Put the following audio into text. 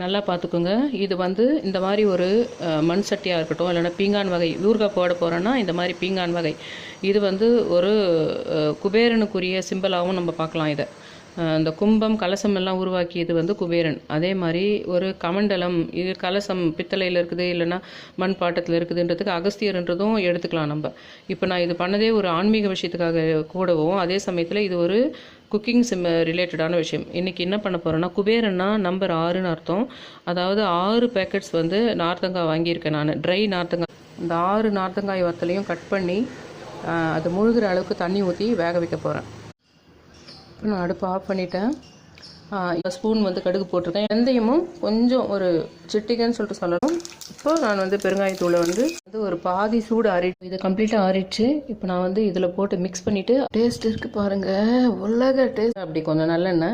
நல்லா பார்த்துக்கோங்க. இது வந்து இந்த மாதிரி ஒரு மண் சட்டியாக இருக்கட்டும், இல்லைன்னா பீங்கான் வகை ஊறுகாய் போட போகிறோன்னா இந்த மாதிரி பீங்கான் வகை. இது வந்து ஒரு குபேரனுக்குரிய சிம்பிளாகவும் நம்ம பார்க்கலாம் இதை. இந்த கும்பம் கலசம் எல்லாம் உருவாக்கியது வந்து குபேரன். அதே மாதிரி ஒரு கமண்டலம், இது கலசம் பித்தளையில் இருக்குது இல்லைன்னா மண் பாட்டத்தில் இருக்குதுன்றதுக்கு அகஸ்தியர்ன்றதும் எடுத்துக்கலாம் நம்ம. இப்போ நான் இது பண்ணதே ஒரு ஆன்மீக விஷயத்துக்காக கூடவும், அதே சமயத்தில் இது ஒரு குக்கிங் ரிலேட்டடான விஷயம். இன்றைக்கி என்ன பண்ண போகிறேன்னா, குபேரன்னா நம்பர் 6ன்னு அர்த்தம். அதாவது 6 பேக்கெட்ஸ் வந்து நார்த்தங்காய் வாங்கியிருக்கேன் நான், ட்ரை நார்த்தங்காய். இந்த 6 நார்த்தங்காய் வத்தலையும் கட் பண்ணி அது முழுகிற அளவுக்கு தண்ணி ஊற்றி வேக வைக்க போகிறேன். இப்போ நான் அடுப்பு ஆஃப் பண்ணிட்டேன். ஸ்பூன் வந்து கடுகு போட்டிருக்கேன். வெந்தயமும் கொஞ்சம் ஒரு சிட்டிகன்னு சொல்லிட்டு சொல்லணும். இப்போ நான் வந்து பெருங்காயத்தூளை வந்து ஒரு பாதி சூடு ஆறிட்டு, இது கம்ப்ளீட்டாக ஆறிடுச்சு. இப்போ நான் வந்து இதில் போட்டு மிக்ஸ் பண்ணிவிட்டு, டேஸ்ட் இருக்குது பாருங்கள், உலக டேஸ்ட். அப்படி கொஞ்சம் நல்லெண்ணெய்